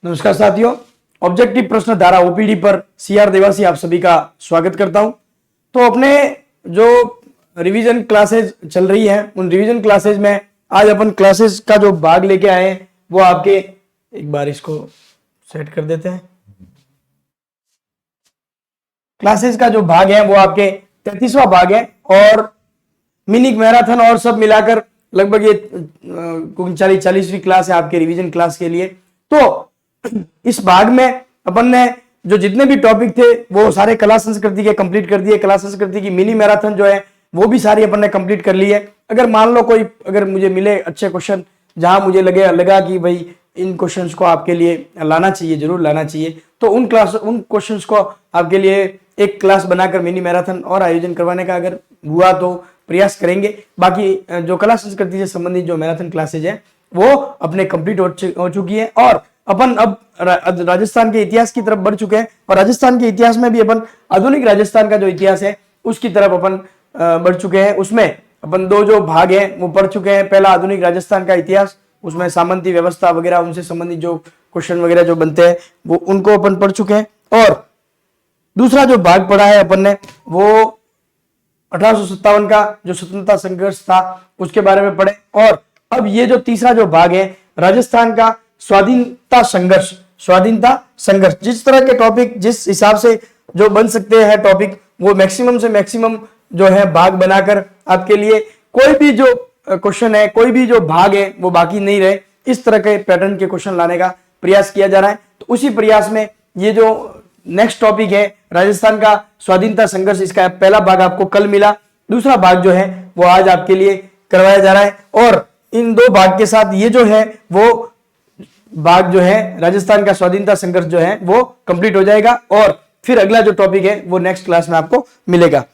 नमस्कार साथियों, ऑब्जेक्टिव प्रश्न धारा ओपीडी पर सीआर देवासी आप सभी का स्वागत करता हूं। तो अपने जो रिवीजन क्लासेस चल रही हैं उन रिवीजन क्लासेस में आज अपन क्लासेस का जो भाग लेके आए हैं वो आपके, एक बार इसको सेट कर देते हैं। क्लासेस का जो भाग है वो आपके 33वां भाग है और मिनी मैराथन और सब मिलाकर लगभग ये 40वीं क्लास है आपके रिवीजन क्लास के लिए। तो इस भाग में अपन ने जो जितने भी टॉपिक थे वो सारे कला संस्कृति के कंप्लीट कर दिए। कला संस्कृति की मिनी मैराथन जो है वो भी सारी अपन ने कंप्लीट कर ली है। अगर मान लो कोई अगर मुझे मिले अच्छे क्वेश्चन जहां मुझे लगा कि भाई इन क्वेश्चंस को आपके लिए लाना चाहिए, जरूर लाना चाहिए, तो उन क्वेश्चंस को आपके लिए एक क्लास बनाकर मिनी मैराथन और आयोजन करवाने का अगर हुआ तो प्रयास करेंगे। बाकी जो कला संस्कृति से संबंधित जो मैराथन क्लासेज है वो अपने कंप्लीट हो चुकी है और अपन अब राजस्थान के इतिहास की तरफ बढ़ चुके हैं। और राजस्थान के इतिहास में भी अपन आधुनिक राजस्थान का जो इतिहास है उसकी तरफ अपन बढ़ चुके हैं। उसमें अपन दो जो भाग हैं वो पढ़ चुके हैं। पहला आधुनिक राजस्थान का इतिहास, उसमें सामंती व्यवस्था वगैरह उनसे संबंधित जो क्वेश्चन वगैरह जो बनते हैं वो उनको अपन पढ़ चुके हैं। और दूसरा जो भाग पढ़ा है अपन ने वो 1857 का जो स्वतंत्रता संघर्ष था उसके बारे में पढ़े। और अब ये जो तीसरा जो भाग है राजस्थान का स्वाधीनता संघर्ष, जिस तरह के टॉपिक जिस हिसाब से जो बन सकते हैं टॉपिक वो मैक्सिमम से मैक्सिमम जो है भाग बनाकर आपके लिए कोई भी जो क्वेश्चन है, कोई भी जो भाग है वो बाकी नहीं रहे, इस तरह के पैटर्न के क्वेश्चन लाने का प्रयास किया जा रहा है। तो उसी प्रयास में ये जो नेक्स्ट टॉपिक है राजस्थान का स्वाधीनता संघर्ष, इसका पहला भाग आपको कल मिला, दूसरा भाग जो है वो आज आपके लिए करवाया जा रहा है। और इन दो भाग के साथ ये जो है वो भाग जो है राजस्थान का स्वाधीनता संघर्ष जो है वो कंप्लीट हो जाएगा और फिर अगला जो टॉपिक है वो नेक्स्ट क्लास में आपको मिलेगा।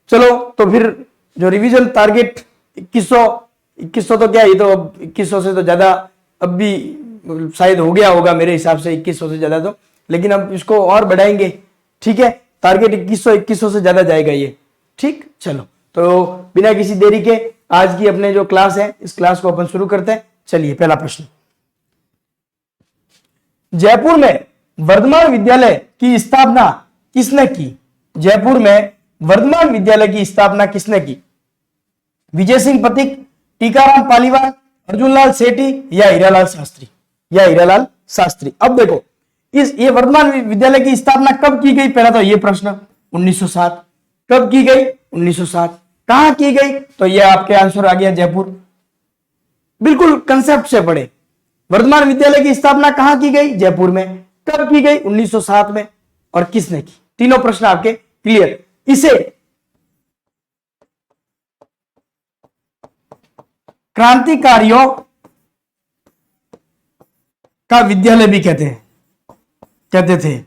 चलो तो फिर जो रिवीजन टारगेट 2100 तो क्या, ये तो 2100 से तो ज्यादा अब भी शायद हो गया होगा मेरे हिसाब से, 2100 से ज्यादा तो, लेकिन अब इसको और बढ़ाएंगे। ठीक है, टारगेट 2100 से ज्यादा जाएगा ये। ठीक, चलो तो बिना किसी देरी के आज की अपने जो क्लास है इस क्लास को अपन शुरू करते हैं। चलिए, पहला प्रश्न, जयपुर में वर्धमान विद्यालय की स्थापना किसने की? जयपुर में वर्धमान विद्यालय की स्थापना किसने की? विजय सिंह पथिक, टीकाराम पालीवाल, अर्जुनलाल सेठी या हीरालाल शास्त्री? अब देखो ये वर्धमान विद्यालय की स्थापना कब की गई? पहला तो ये प्रश्न 1907। कब की गई? 1907। कहां की गई? तो ये आपके आंसर आ गया जयपुर। बिल्कुल कंसेप्ट से पढ़े, वर्धमान विद्यालय की स्थापना कहां की गई? जयपुर में। कब की गई? 1907 में। और किसने की? तीनों प्रश्न आपके क्लियर। इसे क्रांतिकारियों का विद्यालय भी कहते थे।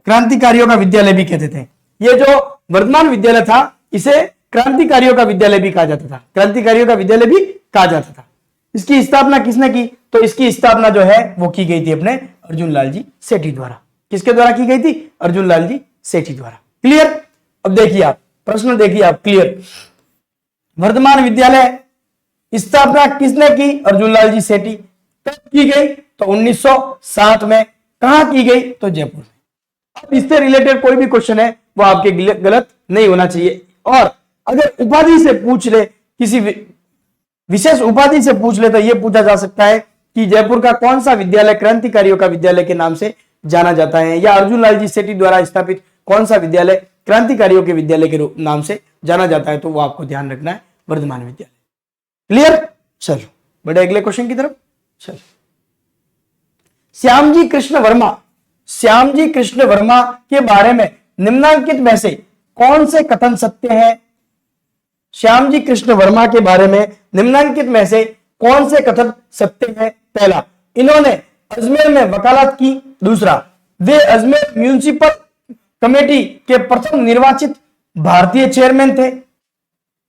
क्रांतिकारियों का विद्यालय भी कहते थे। ये जो वर्धमान विद्यालय था इसे क्रांतिकारियों का विद्यालय भी कहा जाता था। क्रांतिकारियों का विद्यालय भी कहा जाता था। इसकी स्थापना किसने की? तो इसकी स्थापना जो है वो की गई थी अपने अर्जुनलाल जी सेठी द्वारा। किसके द्वारा की गई थी? अर्जुनलाल जी सेठी द्वारा। क्लियर? अब देखिए आप प्रश्न, देखिए आप क्लियर। वर्धमान विद्यालय स्थापना किसने की? अर्जुनलाल जी सेठी। कब की गई? तो 1907 में। कहां की गई? तो जयपुर में। अब इससे रिलेटेड कोई भी क्वेश्चन है वो आपके गलत नहीं होना चाहिए। और अगर उपाधि से पूछ ले, किसी विशेष उपाधि से पूछ ले, तो यह पूछा जा सकता है कि जयपुर का कौन सा विद्यालय क्रांतिकारियों का विद्यालय के नाम से जाना जाता है, या अर्जुनलाल जी सेठी द्वारा स्थापित कौन सा विद्यालय क्रांतिकारियों के विद्यालय के नाम से जाना जाता है। तो वो आपको ध्यान रखना है, वर्धमान विद्यालय। क्लियर? चलो बड़े अगले क्वेश्चन की तरफ। चलो, श्यामजी कृष्ण वर्मा के बारे में निम्नलिखित में से कौन से कथन सत्य है? श्यामजी कृष्ण वर्मा के बारे में निम्नलिखित में से कौन से कथन सत्य है? पहला, इन्होंने अजमेर में वकालत की। दूसरा, वे अजमेर म्युनिसिपल कमेटी के प्रथम निर्वाचित भारतीय चेयरमैन थे।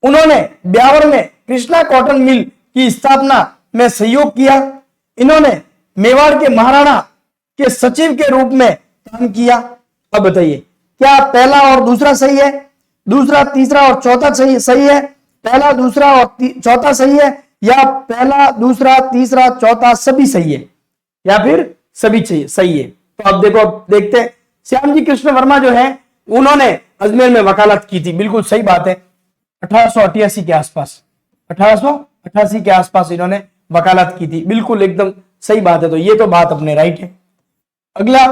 उन्होंने ब्यावर में कृष्णा कॉटन मिल की स्थापना में सहयोग किया। इन्होंने मेवाड़ के महाराणा के सचिव के रूप में काम किया। अब बताइए, क्या पहला और दूसरा सही है? दूसरा, तीसरा और चौथा सही है? पहला, दूसरा और चौथा सही है, या पहला, दूसरा, तीसरा, चौथा सभी सही है? या फिर सभी चाहिए, सही है। तो अब देखो, अब देखते हैं श्याम जी कृष्ण वर्मा जो है उन्होंने अजमेर में वकालत की थी, बिल्कुल सही बात है। 1888 के आसपास, 1888 के आसपास इन्होंने वकालत की थी, बिल्कुल एकदम सही बात है। तो ये तो बात अपने राइट है। अगला,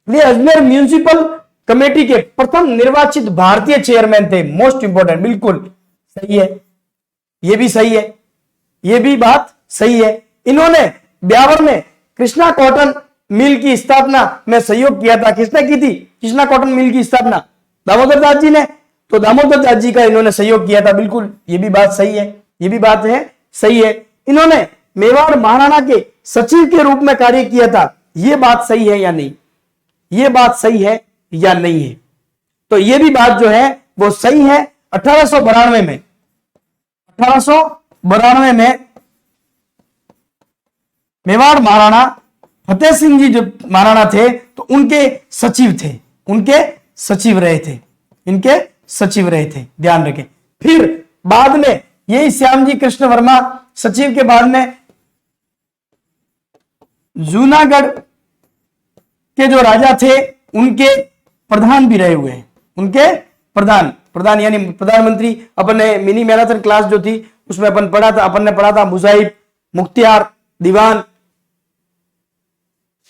वे अजमेर म्यूनिसिपल कमेटी के प्रथम निर्वाचित भारतीय चेयरमैन थे, मोस्ट इंपोर्टेंट, बिल्कुल सही है, ये भी सही है, ये भी बात सही है। इन्होंने ब्यावर में कृष्णा कॉटन मिल की स्थापना में सहयोग किया था। किसने की थी कृष्णा कॉटन मिल की स्थापना? दामोदर दास जी ने। तो दामोदर दास जी का इन्होंने सहयोग किया था, बिल्कुल ये भी बात सही है, ये भी बात है सही है। इन्होंने मेवाड़ महाराणा के सचिव के रूप में कार्य किया था, यह बात सही है या नहीं? यह बात सही है या नहीं है? तो यह भी बात जो है वो सही है। 1892 में, 1892 में मेवाड़ महाराणा फतेह सिंह जी जो महाराणा थे तो उनके सचिव थे, उनके सचिव रहे थे, इनके सचिव रहे थे, ध्यान रखें। फिर बाद में यही श्याम जी कृष्ण वर्मा सचिव के बाद में जूनागढ़ के जो राजा थे उनके प्रधान भी रहे हुए हैं, उनके प्रधान यानी प्रधानमंत्री। अपन ने मिनी मैराथन क्लास जो थी उसमें अपन ने पढ़ा था मुजाहिब, मुख्तियार, दीवान,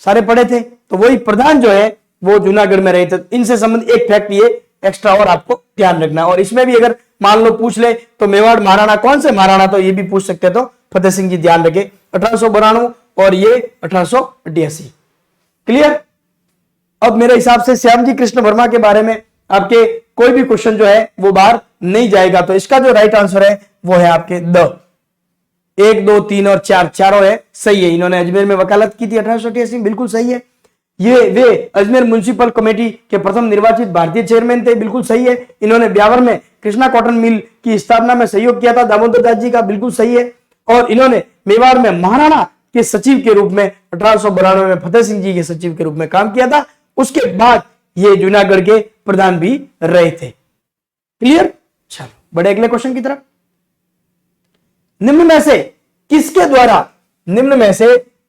सारे पढ़े थे। तो वही प्रधान जो है वो जूनागढ़ में रहे थे। इनसे संबंधित एक फैक्ट ये एक्स्ट्रा और आपको ध्यान रखना। और इसमें भी अगर मान लो पूछ ले तो मेवाड़ महाराणा कौन से महाराणा, तो ये भी पूछ सकते हैं, तो फतेह सिंह जी, ध्यान रखें। 1892 और ये 1888। क्लियर? अब मेरे हिसाब से श्याम जी कृष्ण वर्मा के बारे में आपके कोई भी क्वेश्चन जो है वो बाहर नहीं जाएगा। तो इसका जो राइट आंसर है वो है आपके द 1, 2, 3 और 4, चारों है सही है। इन्होंने अजमेर में वकालत की थी 1888 में, बिल्कुल सही है। ये वे अजमेर म्युनिसिपल कमेटी के प्रथम निर्वाचित भारतीय चेयरमैन थे, बिल्कुल सही है। इन्होंने ब्यावर में कृष्णा कॉटन मिल की स्थापना में सहयोग किया था, दामोदर दास जी का, बिल्कुल सही है। और इन्होंने मेवाड़ में महाराणा के सचिव के रूप में 1892 में फतेह सिंह जी के सचिव के रूप में काम किया था। उसके बाद ये जूनागढ़ के प्रधान भी रहे थे। क्लियर? चलो बड़े अगले क्वेश्चन की तरफ। निम्न में से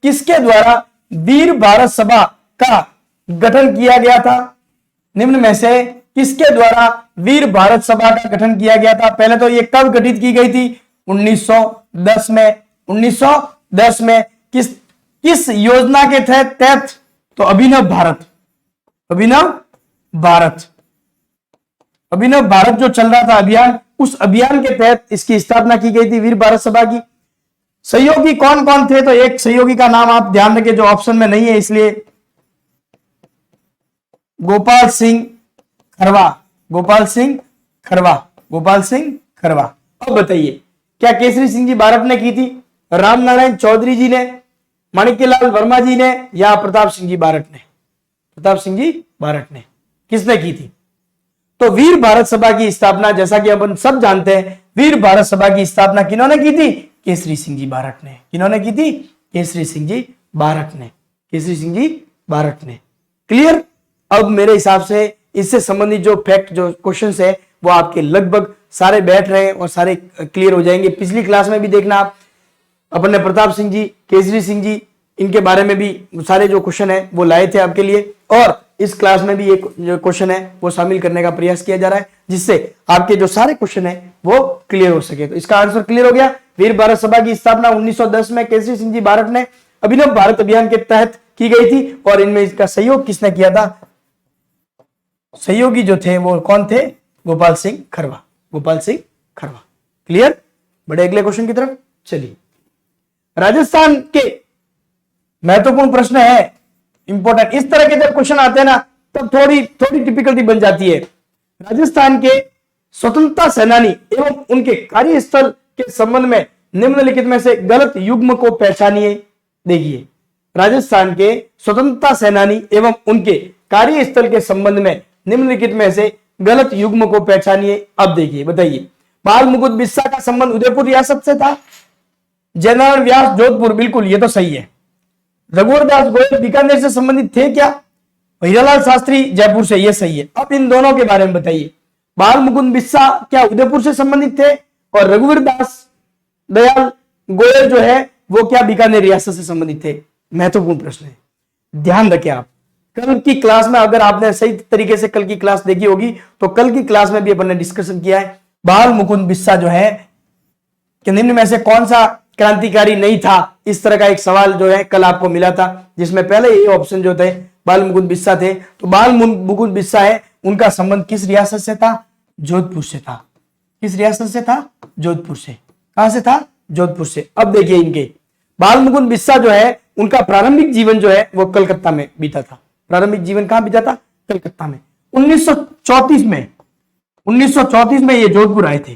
किसके द्वारा वीर भारत सभा का गठन किया गया था? निम्न में से किसके द्वारा वीर भारत सभा का गठन किया गया था? पहले तो ये कब गठित की गई थी? 1910 में। 1910 में किस योजना के तहत? तो अभिनव भारत जो चल रहा था अभियान, उस अभियान के तहत इसकी स्थापना की गई थी वीर भारत सभा की। सहयोगी कौन कौन थे? तो एक सहयोगी का नाम आप ध्यान रखें जो ऑप्शन में नहीं है, इसलिए गोपाल सिंह खरवा। अब बताइए क्या केसरी सिंह जी बारट ने की थी, राम नारायण चौधरी जी ने, माणिक्यलाल वर्मा जी ने, या प्रताप सिंह जी बारट ने? किसने की थी? तो वीर भारत सभा की स्थापना, जैसा कि अपन सब जानते हैं, वीर भारत सभा की स्थापना किन्होंने की थी? केसरी सिंह जी बारट ने। किन्होंने की थी? केसरी सिंह जी बारट ने। क्लियर? अब मेरे हिसाब से इससे संबंधित जो फैक्ट, जो क्वेश्चंस है वो आपके लगभग सारे बैठ रहे हैं और सारे क्लियर हो जाएंगे। पिछली क्लास में भी देखना आप, अपन ने प्रताप सिंह जी, केसरी सिंह जी, इनके बारे में भी सारे जो क्वेश्चन है वो लाए थे आपके लिए। और इस क्लास में भी एक जो क्वेश्चन है वो शामिल करने का प्रयास किया जा रहा है, जिससे आपके जो सारे क्वेश्चन है वो क्लियर हो सके। तो इसका आंसर क्लियर हो गया। वीर भारत सभा की स्थापना 1910 में केसरी सिंह जी बारट ने अभिनव भारत अभियान के तहत की गई थी। और इनमें इसका सहयोग किसने किया था? सहयोगी जो थे वो कौन थे? गोपाल सिंह खरवा। क्लियर? बड़े अगले क्वेश्चन की तरफ चलिए। राजस्थान के महत्वपूर्ण प्रश्न है, इंपॉर्टेंट। इस तरह के जब क्वेश्चन आते हैं ना तब थोड़ी डिफिकल्टी बन जाती है। राजस्थान के स्वतंत्रता सेनानी एवं उनके कार्यस्थल के संबंध में निम्नलिखित में से गलत युग्म को पहचानिए। देखिए, राजस्थान के स्वतंत्रता सेनानी एवं उनके कार्यस्थल के संबंध में निम्नलिखित में से गलत युग्म को पहचानिए। अब देखिए, बताइए। बाल मुकुट बिस्सा का संबंध उदयपुर रियासत से था। जयनारायण व्यास जोधपुर, बिल्कुल ये तो सही है। रघुवर दास गोयल बीकानेर से संबंधित थे क्या? हीरालाल शास्त्री जयपुर से, ये सही है। अब इन दोनों के बारे में बताइए। बाल मुकुंद बिस्सा क्या उदयपुर से संबंधित थे? और रघुवीर दास दयाल गोयल जो है वो क्या बीकानेर रियासत से संबंधित थे? महत्वपूर्ण प्रश्न है, ध्यान रखें आप। कल की क्लास में अगर आपने सही तरीके से कल की क्लास देखी होगी तो कल की क्लास में भी अपन ने डिस्कशन किया है, बाल मुकुंद बिस्सा जो है कि निम्न में से कौन सा क्रांतिकारी नहीं था, इस तरह का एक सवाल जो है कल आपको मिला था, जिसमें पहले ये ऑप्शन जो थे बाल मुकुंद बिस्सा थे। तो बाल मुकुंद बिस्सा है, उनका संबंध किस रियासत से था? जोधपुर से था। किस रियासत से था? जोधपुर से। कहां से था? जोधपुर से। अब देखिए इनके बाल मुकुंद बिस्सा जो है उनका प्रारंभिक जीवन जो है वो कलकत्ता में बीता था। प्रारंभिक जीवन कहां बीता था? कलकत्ता में। 1934 में ये जोधपुर आए थे।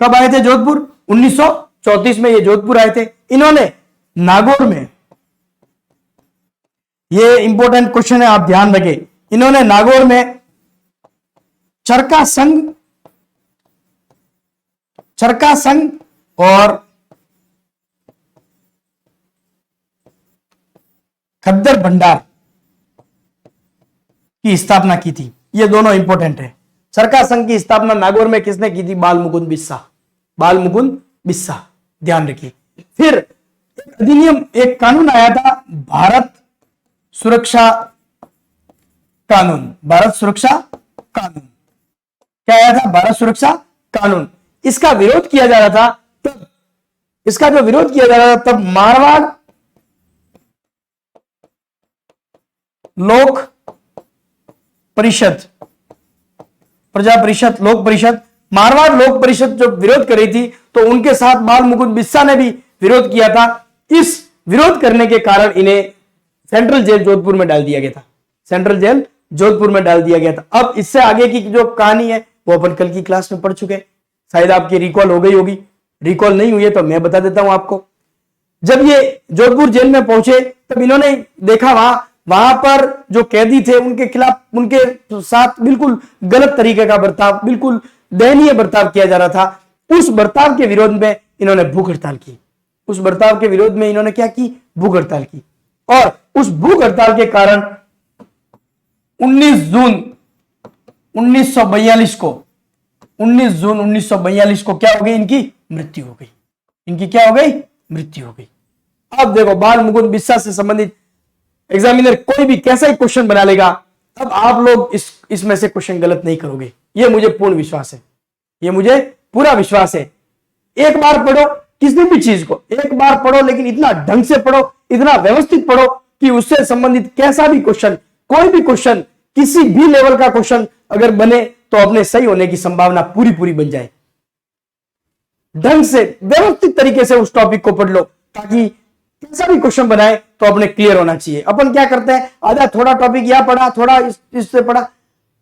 कब आए थे जोधपुर? 1934 में ये जोधपुर आए थे। इन्होंने नागौर में, ये इंपॉर्टेंट क्वेश्चन है, आप ध्यान रखें, इन्होंने नागौर में चरखा संघ और खद्दर भंडार की स्थापना की थी। ये दोनों इंपॉर्टेंट है। चरखा संघ की स्थापना नागौर में किसने की थी? बाल मुकुंद बिस्सा। बाल मुकुंद बिस्सा, ध्यान रखिए। फिर अधिनियम, एक कानून आया था, भारत सुरक्षा कानून। भारत सुरक्षा कानून क्या आया था? भारत सुरक्षा कानून। इसका विरोध किया जा रहा था तब, इसका जो विरोध किया जा रहा था तब मारवाड़ लोक परिषद, प्रजा परिषद, लोक परिषद, मारवाड़ लोक परिषद जो विरोध कर रही थी, तो उनके साथ बाल मुकुंद बिस्सा ने भी विरोध किया था। इस विरोध करने के कारण इन्हें सेंट्रल जेल जोधपुर में डाल दिया गया था। सेंट्रल जेल जोधपुर में डाल दिया गया था। अब इससे आगे की जो कहानी है वो अपन कल की क्लास में पढ़ चुके हैं, शायद आपकी रिकॉल हो गई होगी। रिकॉल नहीं हुई है तो मैं बता देता हूं आपको। जब ये जोधपुर जेल में पहुंचे तब इन्होंने देखा वहां पर जो कैदी थे उनके खिलाफ, उनके साथ बिल्कुल गलत तरीके का बर्ताव, बिल्कुल दयनीय बर्ताव किया जा रहा था। उस बर्ताव के विरोध में इन्होंने भूख हड़ताल की। उस बर्ताव के विरोध में इन्होंने क्या की? भूख हड़ताल की। और उस भूख हड़ताल के कारण 19 जून 1942 को, 19 जून 1942 को क्या हो गई? इनकी मृत्यु हो गई। इनकी क्या हो गई? मृत्यु हो गई। अब देखो, बाल मुकुंद बिस्सा से संबंधित एग्जामिनर कोई भी कैसा ही क्वेश्चन बना लेगा, अब आप लोग इसमें से क्वेश्चन गलत नहीं करोगे, ये मुझे पूर्ण विश्वास है। ये मुझे पूरा विश्वास है। एक बार पढ़ो किसी भी चीज को, एक बार पढ़ो, लेकिन इतना ढंग से पढ़ो, इतना व्यवस्थित पढ़ो कि उससे संबंधित कैसा भी क्वेश्चन, कोई भी क्वेश्चन, किसी भी लेवल का क्वेश्चन अगर बने तो अपने सही होने की संभावना पूरी पूरी बन जाए। ढंग से व्यवस्थित तरीके से उस टॉपिक को पढ़ लो, ताकि कैसा भी क्वेश्चन बनाए तो अपने क्लियर होना चाहिए। अपन क्या करते हैं, आधा थोड़ा टॉपिक यहां पढ़ा, थोड़ा इससे पढ़ा,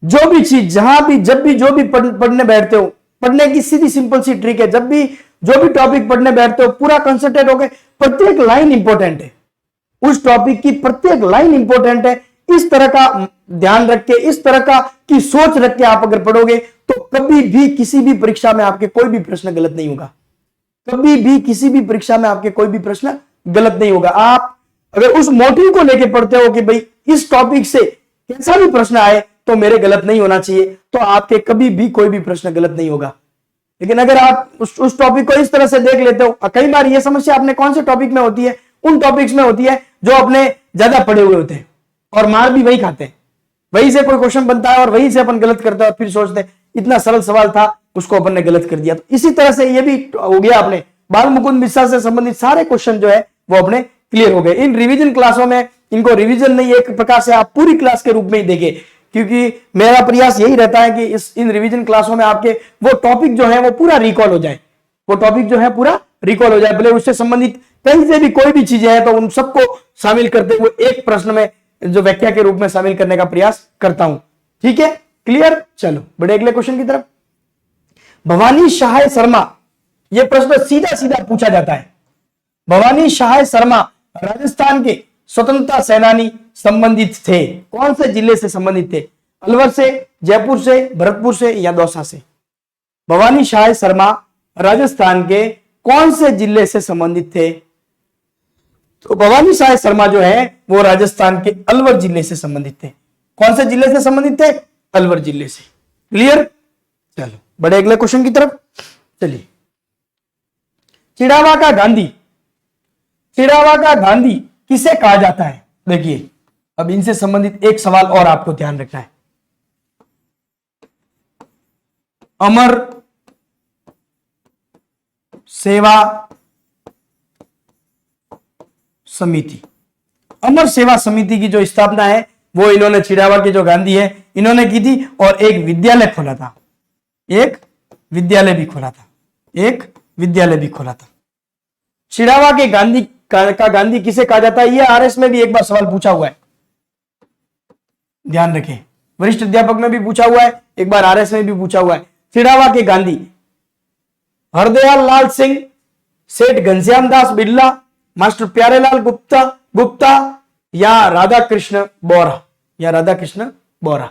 जो भी चीज जहां भी जब भी जो भी पढ़ने बैठते हो, पढ़ने की सीधी सिंपल सी ट्रिक है, जब भी जो भी टॉपिक पढ़ने बैठते हो पूरा कंसंट्रेट होकर, प्रत्येक लाइन इंपॉर्टेंट है, उस टॉपिक की प्रत्येक लाइन इंपॉर्टेंट है। इस तरह का ध्यान रख के, इस तरह का की सोच रख के आप अगर पढ़ोगे तो कभी भी किसी भी परीक्षा में आपके कोई भी प्रश्न गलत नहीं होगा। कभी भी किसी भी परीक्षा में आपके कोई भी प्रश्न गलत नहीं होगा। आप अगर उस मोटिव को लेके पढ़ते हो कि भाई इस टॉपिक से कैसा भी प्रश्न आए तो मेरे गलत नहीं होना चाहिए, तो आपके कभी भी कोई भी प्रश्न गलत नहीं होगा। लेकिन अगर आप उस टॉपिक को इस तरह से देख लेते हो, कई बार यह समस्या अपने कौन से टॉपिक में होती है, उन टॉपिक्स में होती है जो अपने ज्यादा पढ़े हुए होते हैं और मार भी वही खाते हैं। वहीं से कोई क्वेश्चन बनता है और वहीं से अपन गलत करते हैं और फिर सोचते हैं इतना सरल सवाल था, उसको अपन ने गलत कर दिया। तो इसी तरह से ये भी हो गया। अपने बाल मुकुंद बिस्सा से संबंधित सारे क्वेश्चन जो है वो अपने क्लियर हो गए। इन रिवीजन क्लासों में इनको रिवीजन नहीं, एक प्रकार से आप पूरी क्लास के रूप में ही देखें, क्योंकि मेरा प्रयास यही रहता है कि इन रिवीजन क्लासों में आपके वो टॉपिक जो है वो पूरा रिकॉल हो जाए, वो टॉपिक जो है पूरा रिकॉल हो जाए। भले उससे संबंधित कहीं से भी कोई भी चीजें हैं तो उन सबको शामिल करते हुए एक प्रश्न में जो व्याख्या के रूप में शामिल करने का प्रयास करता हूं। ठीक है, क्लियर? चलो बड़े अगले क्वेश्चन की तरफ। भवानी शाह शर्मा, यह प्रश्न सीधा सीधा पूछा जाता है। भवानी शाह शर्मा राजस्थान के स्वतंत्रता सेनानी संबंधित थे। कौन से जिले से संबंधित थे? अलवर से, जयपुर से, भरतपुर से या दौसा से? भवानी शाह शर्मा राजस्थान के कौन से जिले से संबंधित थे? तो भवानी शाह शर्मा जो है वो राजस्थान के अलवर जिले से संबंधित थे। कौन से जिले से संबंधित थे? अलवर जिले से। क्लियर? चलो बड़े अगले क्वेश्चन की तरफ चलिए। चिड़ावा का गांधी, चिड़ावा का गांधी किसे कहा जाता है? देखिए, अब इनसे संबंधित एक सवाल और आपको ध्यान रखना है। अमर सेवा समिति, अमर सेवा समिति की जो स्थापना है वो इन्होंने, चिड़ावा के जो गांधी है, इन्होंने की थी। और एक विद्यालय खोला था, एक विद्यालय भी खोला था, एक विद्यालय भी खोला था। चिड़ावा के गांधी का गांधी किसे कहा जाता है? ये आरएस में भी एक बार सवाल पूछा हुआ है, ध्यान रखें। वरिष्ठ अध्यापक में भी पूछा हुआ है, एक बार आरएस में भी पूछा हुआ है। चिड़ावा के गांधी हरदयाल लाल सिंह, सेठ घनश्याम दास बिरला, मास्टर प्यारेलाल गुप्ता या राधा कृष्ण बोरा, या राधा कृष्ण बोरा।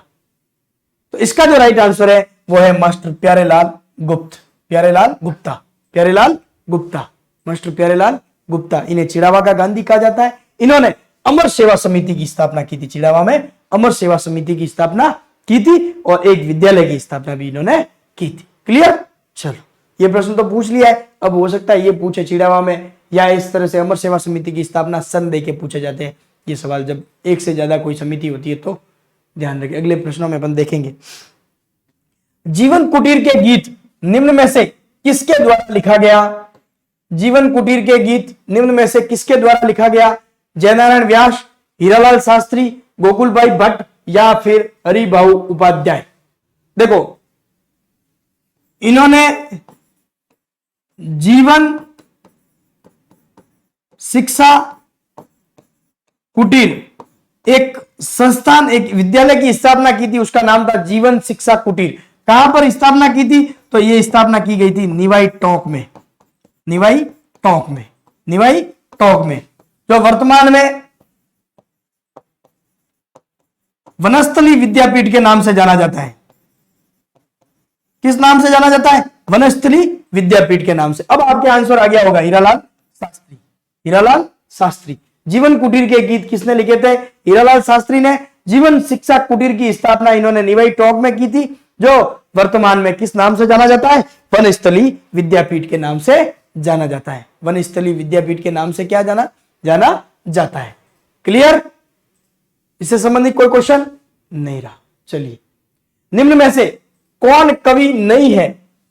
तो इसका जो राइट आंसर है वो है मास्टर प्यारेलाल गुप्ता, प्यारेलाल गुप्ता, मास्टर प्यारेलाल गुप्ता। इन्हें चिड़ावा का गांधी कहा जाता है। इन्होंने अमर सेवा समिति की स्थापना की थी, चिड़ावा में अमर सेवा समिति की स्थापना की थी और एक विद्यालय की स्थापना भी इन्होंने की थी। क्लियर? चलो, ये प्रश्न तो पूछ लिया है, अब हो सकता है ये पूछे चिड़ावा में या इस तरह से अमर सेवा समिति की स्थापना सन दे के पूछे जाते हैं ये सवाल, जब एक से ज्यादा कोई समिति होती है तो ध्यान रखें। अगले प्रश्नों में अपन देखेंगे। जीवन कुटीर के गीत निम्न में से किसके द्वारा लिखा गया? जीवन कुटीर के गीत निम्न में से किसके द्वारा लिखा गया? जयनारायण व्यास, हीरालाल शास्त्री, गोकुलभाई भट्ट या फिर हरिभाऊ उपाध्याय। देखो, इन्होंने जीवन शिक्षा कुटीर एक संस्थान, एक विद्यालय की स्थापना की थी, उसका नाम था जीवन शिक्षा कुटीर। कहां पर स्थापना की थी? तो यह स्थापना की गई थी निवाई टोंक में, निवाई टोंक में, निवाई टोंक में, जो वर्तमान में वनस्थली विद्यापीठ के नाम से जाना जाता है। किस नाम से जाना जाता है? वनस्थली विद्यापीठ के नाम से। अब आपके आंसर आ गया होगा हीरालाल शास्त्री, हीरालाल शास्त्री। जीवन कुटीर के गीत किसने लिखे थे? हीरालाल शास्त्री ने। जीवन शिक्षा कुटीर की स्थापना इन्होंने निवाई टोंक में की थी, जो वर्तमान में किस नाम से जाना जाता है? वनस्थली विद्यापीठ के नाम से जाना जाता है। वनस्थली विद्यापीठ के नाम से क्या जाना जाता है। क्लियर? इससे संबंधित कोई क्वेश्चन नहीं रहा। चलिए, निम्न में से कौन कवि नहीं है?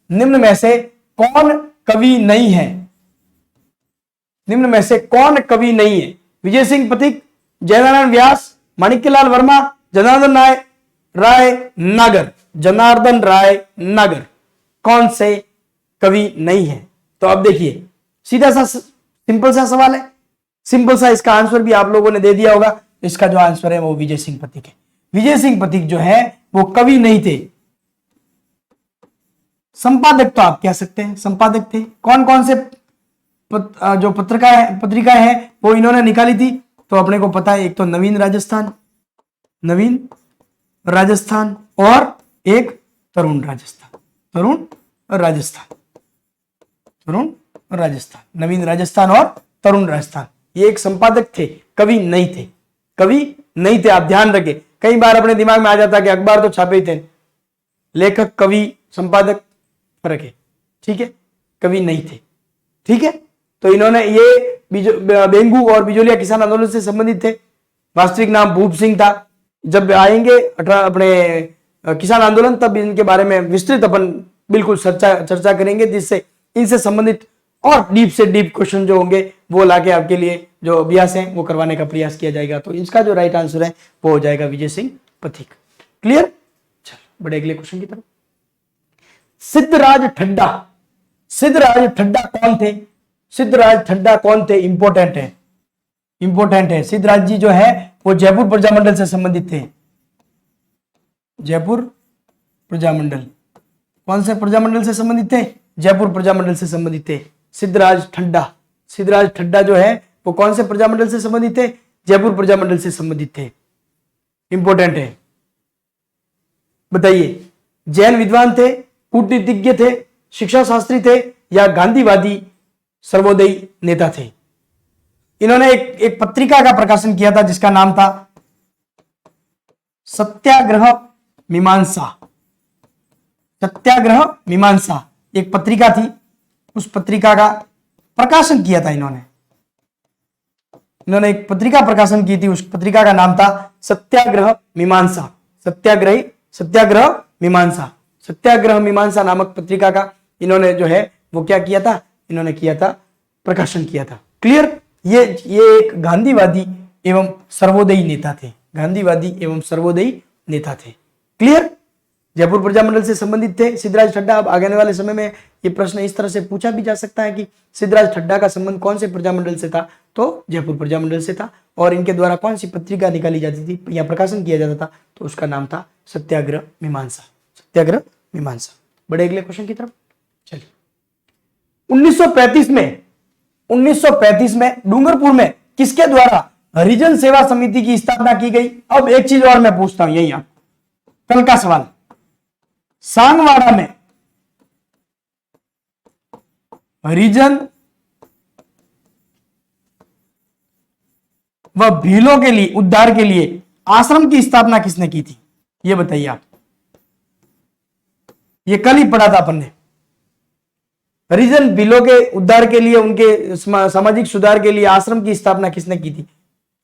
निम्न में से कौन कवि नहीं है? निम्न में से कौन कवि नहीं है? विजय सिंह पथिक, जयनारायण व्यास, माणिक्यलाल वर्मा, जनार्दन राय नागर, जनार्दन राय नागर, कौन से कवि नहीं है? तो अब देखिए, सीधा सा सिंपल सा सवाल है, सिंपल सा इसका आंसर भी आप लोगों ने दे दिया होगा। इसका जो आंसर है वो विजय सिंह पथिक है। विजय सिंह पथिक जो है वो कवि नहीं थे, संपादक तो आप कह सकते हैं, संपादक थे। कौन कौन से जो पत्रिकाएं हैं वो इन्होंने निकाली थी? तो अपने को पता है, एक तो नवीन राजस्थान और एक तरुण राजस्थान, नवीन राजस्थान और तरुण राजस्थान। ये एक संपादक थे, कवि नहीं थे। आप ध्यान रखें, कई बार अपने दिमाग में आ जाता है कि अखबार तो छापे ही थे, लेखक कवि संपादक फर्क है, ठीक है, कवि नहीं थे, ठीक है। तो इन्होंने ये बेंगू और बिजोलिया किसान आंदोलन से संबंधित थे। वास्तविक नाम भूप सिंह था। जब आएंगे अपने किसान आंदोलन तब इनके बारे में विस्तृत अपन बिल्कुल चर्चा करेंगे, जिससे इनसे संबंधित और डीप से डीप क्वेश्चन जो होंगे वो लाके आपके लिए जो अभ्यास है वो करवाने का प्रयास किया जाएगा। तो इसका जो राइट आंसर है वो हो जाएगा विजय सिंह पथिक। क्लियर? चलो बढ़े अगले क्वेश्चन की तरफ। सिद्धराज ठड्डा कौन थे? सिद्धराज ठड्डा कौन थे? इंपॉर्टेंट है। सिद्धराज जी जो है वो जयपुर प्रजामंडल से संबंधित थे। जयपुर प्रजामंडल, कौन से प्रजामंडल से संबंधित थे? जयपुर प्रजामंडल से संबंधित थे। सिद्धराज ठड्डा जो है वो कौन से प्रजामंडल से संबंधित थे? जयपुर प्रजामंडल से संबंधित थे। इंपॉर्टेंट है, बताइए। जैन विद्वान थे, कूटनीतिज्ञ थे, शिक्षा शास्त्री थे या गांधीवादी सर्वोदयी नेता थे? इन्होंने एक पत्रिका का प्रकाशन किया था जिसका नाम था सत्याग्रह मीमांसा। एक पत्रिका थी, उस पत्रिका का प्रकाशन किया था इन्होंने। इन्होंने एक पत्रिका प्रकाशन की थी, उस पत्रिका का नाम था सत्याग्रह मीमांसा। सत्याग्रह मीमांसा, सत्याग्रह मीमांसा नामक पत्रिका का इन्होंने जो है वो क्या किया था, इन्होंने किया था, प्रकाशन किया था। क्लियर। ये एक गांधीवादी एवं सर्वोदयी नेता थे, गांधीवादी एवं सर्वोदयी नेता थे। क्लियर। जयपुर प्रजामंडल से संबंधित थे सिद्धराज ठड्डा। अब आगे वाले समय में ये प्रश्न इस तरह से पूछा भी जा सकता है कि सिद्धराज ठड्डा का संबंध कौन से प्रजामंडल से था, तो जयपुर प्रजामंडल से था, और इनके द्वारा कौन सी पत्रिका निकाली जाती थी या प्रकाशन किया जाता था, तो उसका नाम था सत्याग्रह मीमांसा। सत्याग्रह मीमांसा। बड़े अगले क्वेश्चन की तरफ चलिए। 1935 में डूंगरपुर में किसके द्वारा हरिजन सेवा समिति की स्थापना की गई? अब एक चीज और मैं पूछता हूं, यही आप कल का सवाल, सांगवाड़ा में हरिजन व भीलों के लिए उद्धार के लिए आश्रम की स्थापना किसने की थी? यह बताइए आप। ये कल ही पढ़ा था अपन ने। हरिजन भीलों के उद्धार के लिए, उनके सामाजिक सुधार के लिए आश्रम की स्थापना किसने की थी?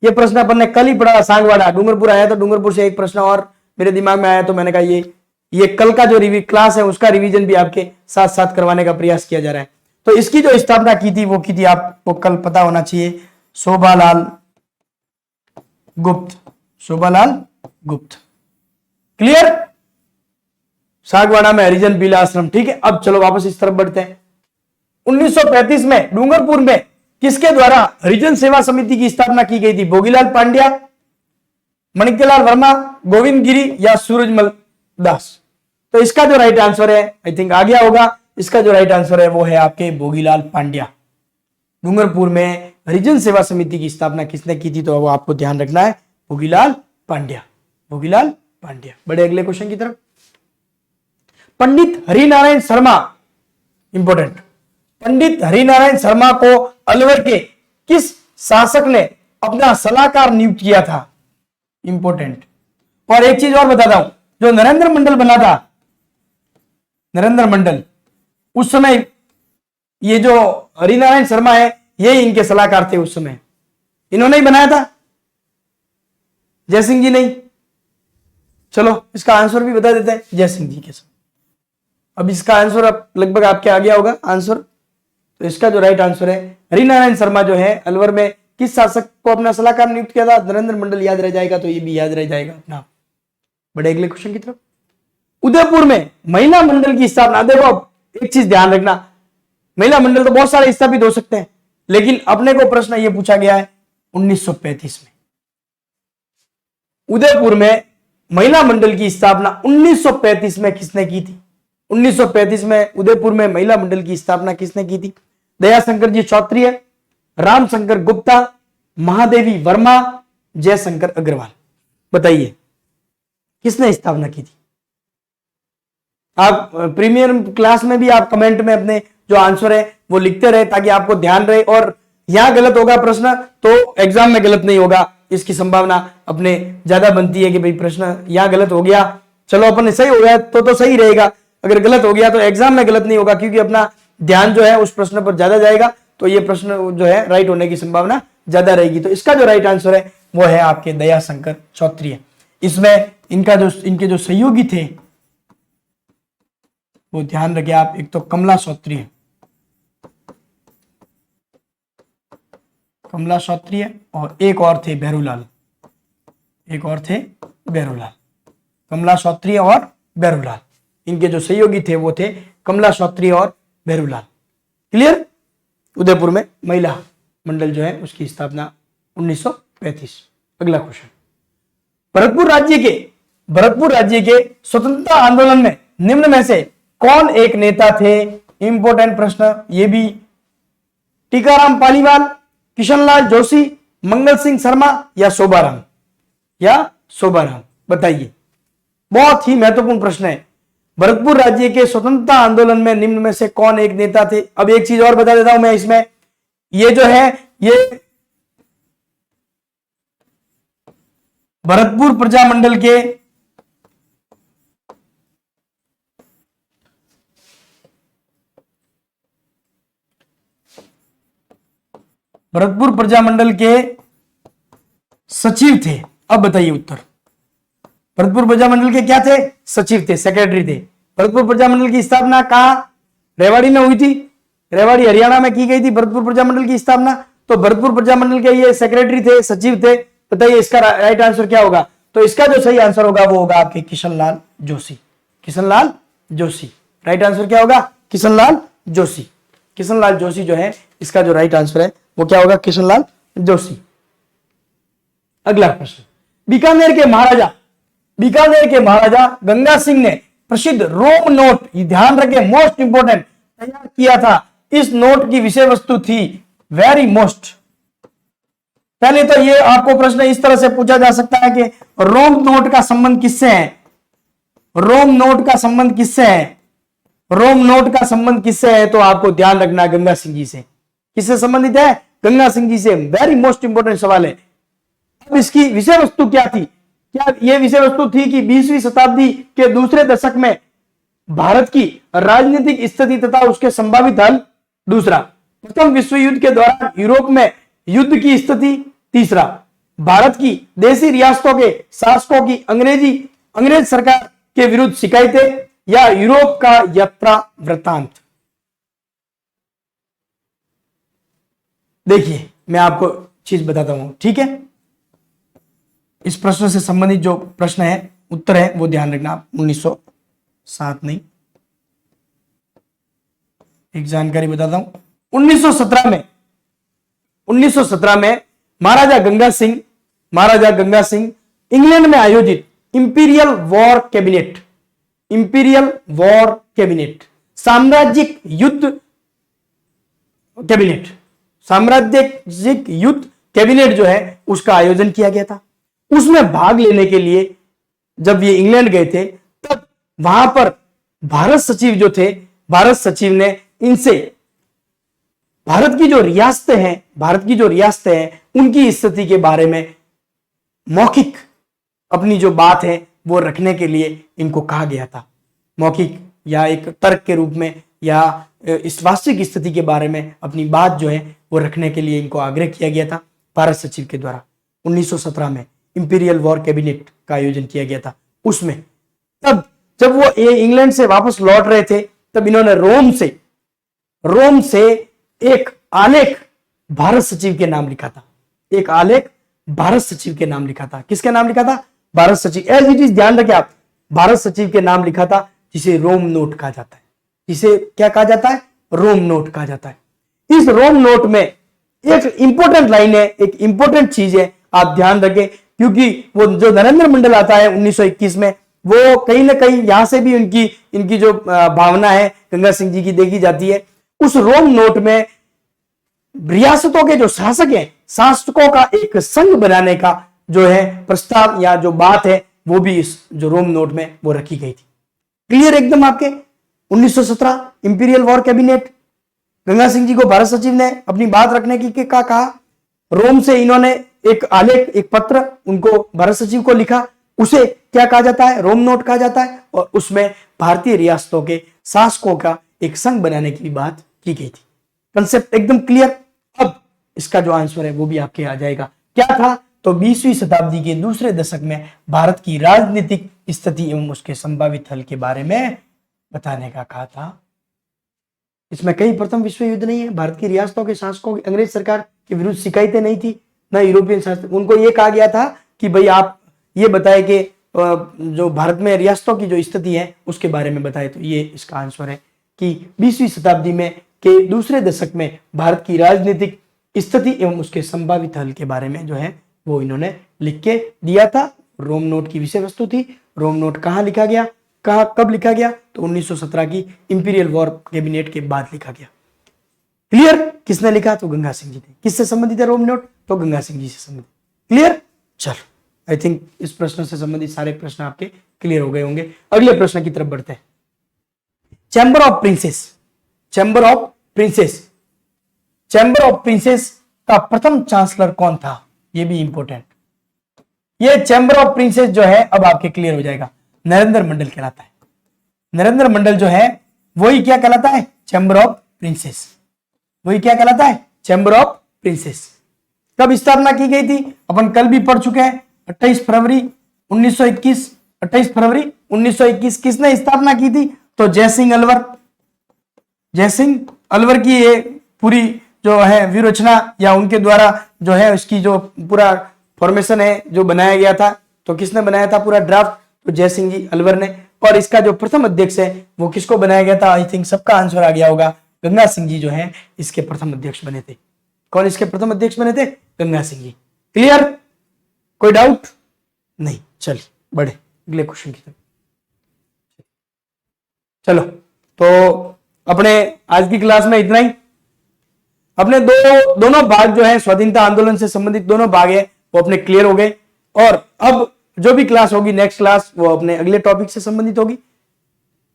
यह प्रश्न अपन ने कल ही पढ़ा। सांगवाड़ा, डूंगरपुर आया, तो डूंगरपुर से एक प्रश्न और मेरे दिमाग में आया, तो मैंने कहा ये कल का जो क्लास है उसका रिवीजन भी आपके साथ साथ करवाने का प्रयास किया जा रहा है। तो इसकी जो स्थापना की थी वो की थी, आपको कल पता होना चाहिए, शोभालाल गुप्त। शोभालाल गुप्त। क्लियर। सागवाड़ा में हरिजन भील आश्रम। ठीक है, अब चलो वापस इस तरफ बढ़ते हैं। 1935 में डूंगरपुर में किसके द्वारा हरिजन सेवा समिति की स्थापना की गई थी? भोगीलाल पांड्या, माणिक्यलाल वर्मा, गोविंद गिरी या सूरजमल दास? तो इसका जो राइट आंसर है, आई थिंक आ गया होगा, इसका जो राइट आंसर है वो है आपके भोगीलाल पांड्या। डूंगरपुर में हरिजन सेवा समिति की स्थापना किसने की थी? तो वो आपको ध्यान रखना है, भोगीलाल पांड्या। भोगीलाल पांड्या। बड़े अगले क्वेश्चन की तरफ। पंडित हरिनारायण शर्मा, इंपॉर्टेंट, पंडित हरिनारायण शर्मा को अलवर के किस शासक ने अपना सलाहकार नियुक्त किया था? इंपॉर्टेंट। और एक चीज और बताता हूं, जो नरेंद्र मंडल बना था, नरेंद्र मंडल, उस समय ये जो हरिनारायण शर्मा है ये इनके सलाहकार थे उस समय। इन्होंने ही बनाया था, जयसिंह जी नहीं। चलो इसका आंसर भी बता देते हैं, जयसिंह जी के साथ। अब इसका आंसर अब लगभग आपके आ गया होगा आंसर। तो इसका जो राइट आंसर है, हरिनारायण शर्मा जो है अलवर में किस शासक को अपना सलाहकार नियुक्त किया था? नरेंद्र मंडल याद रह जाएगा, तो ये भी याद रह जाएगा अपना। बड़े अगले क्वेश्चन की तरफ। उदयपुर में महिला मंडल की स्थापना। देखो एक चीज ध्यान रखना, महिला मंडल तो बहुत सारे स्थापित हो सकते हैं, लेकिन अपने को प्रश्न यह पूछा गया है 1935 में उदयपुर में महिला मंडल की स्थापना 1935 में किसने की थी? 1935 में उदयपुर में महिला मंडल की स्थापना किसने की थी? दयाशंकर जी चौत्रीय, रामशंकर गुप्ता, महादेवी वर्मा, जयशंकर अग्रवाल। बताइए किसने स्थापना की थी? आप प्रीमियर क्लास में भी आप कमेंट में अपने जो आंसर है वो लिखते रहे, ताकि आपको ध्यान रहे, और यहां गलत होगा प्रश्न तो एग्जाम में गलत नहीं होगा, इसकी संभावना अपने ज्यादा बनती है कि भाई प्रश्न यहां गलत हो गया, चलो अपन सही हो गया तो सही रहेगा, अगर गलत हो गया तो एग्जाम में गलत नहीं होगा, क्योंकि अपना ध्यान जो है उस प्रश्न पर ज्यादा जाएगा, तो ये प्रश्न जो है राइट होने की संभावना ज्यादा रहेगी। तो इसका जो राइट आंसर है वो है आपके दयाशंकर चौत्रीय। इसमें इनके जो सहयोगी थे वो ध्यान रखिए आप, एक तो कमला श्रोत्रिय, कमला श्रोत्रिय, और एक और थे भैरूलाल, एक और थे भैरूलाल। कमला श्रोत्रिय और भैरूलाल, इनके जो सहयोगी थे वो थे कमला श्रोत्रिय और भैरूलाल। क्लियर। उदयपुर में महिला मंडल जो है उसकी स्थापना 1935। अगला क्वेश्चन। भरतपुर राज्य के स्वतंत्रता आंदोलन में निम्न में से कौन एक नेता थे? इंपोर्टेंट प्रश्न ये भी। टीकाराम पालीवाल, किशनलाल जोशी, मंगल सिंह शर्मा या शोभाराम? बताइए, बहुत ही महत्वपूर्ण प्रश्न है। भरतपुर राज्य के स्वतंत्रता आंदोलन में निम्न में से कौन एक नेता थे? अब एक चीज और बता देता हूं मैं इसमें, ये जो है ये भरतपुर प्रजामंडल के सचिव थे। अब बताइए उत्तर। भरतपुर प्रजामंडल के क्या थे? सचिव थे, सेक्रेटरी थे। भरतपुर प्रजामंडल की स्थापना कहां? रेवाड़ी में हुई थी। रेवाड़ी हरियाणा में की गई थी भरतपुर प्रजामंडल की स्थापना। तो भरतपुर प्रजामंडल के ये सेक्रेटरी थे, सचिव थे। बताइए इसका राइट आंसर क्या होगा? तो इसका जो सही आंसर होगा वो होगा आपके किशनलाल जोशी। किशनलाल जोशी। राइट आंसर क्या होगा? किशनलाल जोशी। किशनलाल जोशी जो है इसका जो राइट आंसर है वो क्या होगा? किशनलाल जोशी। अगला प्रश्न, बीकानेर के महाराजा गंगा सिंह ने प्रसिद्ध रोम नोट, ध्यान रखें मोस्ट इंपोर्टेंट, तैयार किया था। इस नोट की विषय वस्तु थी वेरी मोस्ट। पहले तो ये आपको प्रश्न इस तरह से पूछा जा सकता है कि रोम नोट का संबंध किससे है? रोम नोट का संबंध किससे है? रोम नोट का संबंध किससे है? तो आपको ध्यान रखना है गंगा सिंह जी से। किससे संबंधित है? गंगा सिंह जी से। वेरी मोस्ट इंपोर्टेंट सवाल है। अब इसकी विषय वस्तु क्या थी? क्या यह विषय वस्तु थी कि 20वीं शताब्दी के दूसरे दशक में भारत की राजनीतिक स्थिति तथा उसके संभावित हल। दूसरा, प्रथम विश्व युद्ध के दौरान यूरोप में युद्ध की स्थिति। तीसरा, भारत की देशी रियासतों के शासकों की अंग्रेज सरकार के विरुद्ध शिकायतें या यूरोप का यात्रा वृत्तांत। देखिए मैं आपको चीज बताता हूं, ठीक है? इस प्रश्न से संबंधित जो प्रश्न है, उत्तर है, वो ध्यान रखना आप। 1907 नहीं, एक जानकारी बताता हूं। 1917 में महाराजा गंगा सिंह इंग्लैंड में आयोजित इंपीरियल वॉर कैबिनेट साम्राज्यिक युद्ध कैबिनेट जो है उसका आयोजन किया गया था। उसमें भाग लेने के लिए जब ये इंग्लैंड गए थे तब वहां पर भारत सचिव ने इनसे भारत की जो रियासतें हैं उनकी स्थिति के बारे में मौखिक अपनी जो बात है वो रखने के लिए इनको कहा गया था। मौखिक या एक तर्क के रूप में या इस वास्तविक स्थिति के बारे में अपनी बात जो है वो रखने के लिए इनको आग्रह किया गया था भारत सचिव के द्वारा। 1917 में इंपीरियल वॉर कैबिनेट का आयोजन किया गया था। उसमें तब जब वो इंग्लैंड से वापस लौट रहे थे तब इन्होंने रोम से एक आलेख भारत सचिव के नाम लिखा था। एक आलेख भारत सचिव के नाम लिखा था। किसके नाम लिखा था? भारत सचिव। एज इट इज, ध्यान रखें आप, भारत सचिव के नाम लिखा था, जिसे रोम नोट कहा जाता है। जिसे क्या कहा जाता है? रोम नोट कहा जाता है। इस रोम नोट में एक इंपॉर्टेंट लाइन है, एक इंपॉर्टेंट चीज है, आप ध्यान रखें, क्योंकि वो जो नरेंद्र मंडल आता है 1921 में, वो कहीं ना कहीं यहां से भी इनकी जो भावना है गंगा सिंह जी की देखी जाती है। उस रोम नोट में रियासतों के जो शासकों का एक संघ बनाने का जो है प्रस्ताव या जो बात है वो भी इस जो रोम नोट में वो रखी गई थी। क्लियर एकदम आपके? 1917 imperial war cabinet, Ganga Singh ji को भारत सचिव ने अपनी बात रखने की कहा। रोम से इन्होंने एक आलेख, एक पत्र उनको भारत सचिव को लिखा, उसे क्या कहा जाता है? रोम नोट कहा जाता है। और उसमें भारतीय रियासतों के शासकों का एक संघ बनाने की बात की गई थी। कंसेप्ट एकदम क्लियर। अब इसका जो आंसर है वो भी आपके आ जाएगा। क्या था? तो 20वीं शताब्दी के दूसरे दशक में भारत की राजनीतिक स्थिति एवं उसके संभावित हल के बारे में बताने का कहा था। इसमें कहीं प्रथम विश्व युद्ध नहीं है, भारत की रियासतों के शासकों की अंग्रेज सरकार के विरुद्ध शिकायतें नहीं थी, ना यूरोपियन शासक। उनको यह कहा गया था कि भाई आप ये बताए कि जो भारत में रियासतों की जो स्थिति है उसके बारे में बताए। तो ये इसका आंसर है कि 20वीं शताब्दी में के दूसरे दशक में भारत की राजनीतिक स्थिति एवं उसके संभावित हल के बारे में जो है वो इन्होंने लिख के दिया था। रोम नोट की विषय वस्तु थी। रोम नोट कहाँ लिखा गया, कब लिखा गया? तो 1917 की इंपीरियल वॉर कैबिनेट के बाद लिखा गया। क्लियर? किसने लिखा? तो गंगा सिंह जी ने। किससे संबंधित है रोम नोट? तो गंगा सिंह जी से संबंधित। क्लियर? चलो, आई थिंक इस प्रश्न से संबंधित सारे प्रश्न आपके क्लियर हो गए होंगे। अगले प्रश्न की तरफ बढ़ते हैं। चैम्बर ऑफ प्रिंसेस का प्रथम चांसलर कौन था? यह भी इंपॉर्टेंट। ये चैम्बर ऑफ प्रिंसेस जो है अब आपके क्लियर हो जाएगा, नरेंद्र मंडल कहलाता है। नरेंद्र मंडल जो है वही क्या कहलाता है? Chamber of princess. वही क्या कहलाता है? Chamber of princess. कब स्थापना की गई थी अपन कल भी पढ़ चुके हैं, 28 फरवरी 1921। 28 फरवरी 1921 किसने स्थापना की थी? तो जयसिंह अलवर। जयसिंह अलवर की ये पूरी जो है व्यूहरचना या उनके द्वारा जो है उसकी जो पूरा फॉर्मेशन है जो बनाया गया था, तो किसने बनाया था पूरा ड्राफ्ट? तो जयसिंह जी अलवर ने। और इसका जो प्रथम अध्यक्ष है वो किसको बनाया गया था? आई थिंक सबका आंसर आ गया होगा, गंगा सिंह जी जो है इसके प्रथम अध्यक्ष बने थे। कौन इसके प्रथम अध्यक्ष बने थे? गंगा सिंह जी। क्लियर? कोई डाउट नहीं? चलिए बढ़े अगले क्वेश्चन की तरफ। चलो तो अपने आज की क्लास में इतना ही। अपने दोनों भाग जो है स्वाधीनता आंदोलन से संबंधित दोनों भाग है वो अपने क्लियर हो गए। और अब जो भी क्लास होगी नेक्स्ट क्लास वो अपने अगले टॉपिक से संबंधित होगी।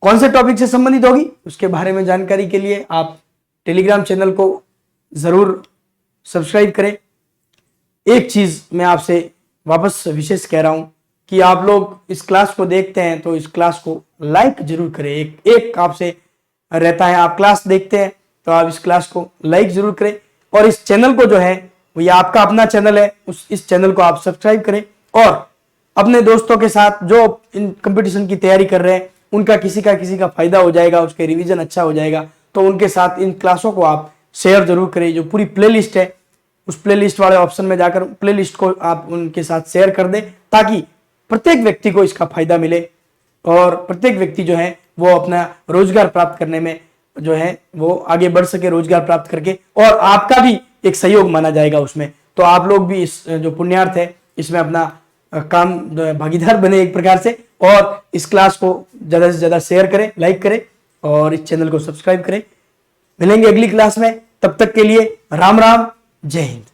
कौन से टॉपिक से संबंधित होगी उसके बारे में जानकारी के लिए आप टेलीग्राम चैनल को जरूर सब्सक्राइब करें। एक चीज मैं आपसे वापस विशेष कह रहा हूं कि आप लोग इस क्लास को देखते हैं तो इस क्लास को लाइक जरूर करें। एक आपसे रहता है, आप क्लास देखते हैं तो आप इस क्लास को लाइक जरूर करें। और इस चैनल को जो है वो ये आपका अपना चैनल है, इस चैनल को आप सब्सक्राइब करें। और अपने दोस्तों के साथ जो इन कंपटीशन की तैयारी कर रहे हैं उनका किसी का फायदा हो जाएगा, उसके रिवीजन अच्छा हो जाएगा, तो उनके साथ इन क्लासों को आप शेयर जरूर करें। जो पूरी प्लेलिस्ट है उस प्लेलिस्ट वाले ऑप्शन में जाकर प्लेलिस्ट को आप उनके साथ शेयर कर दें ताकि प्रत्येक व्यक्ति को इसका फायदा मिले और प्रत्येक व्यक्ति जो है वो अपना रोजगार प्राप्त करने में जो है वो आगे बढ़ सके, रोजगार प्राप्त करके, और आपका भी एक सहयोग माना जाएगा उसमें। तो आप लोग भी इस जो पुण्यार्थ है इसमें अपना काम जो है भागीदार बने एक प्रकार से, और इस क्लास को ज्यादा से ज्यादा शेयर करें, लाइक करें और इस चैनल को सब्सक्राइब करें। मिलेंगे अगली क्लास में, तब तक के लिए राम राम, जय हिंद।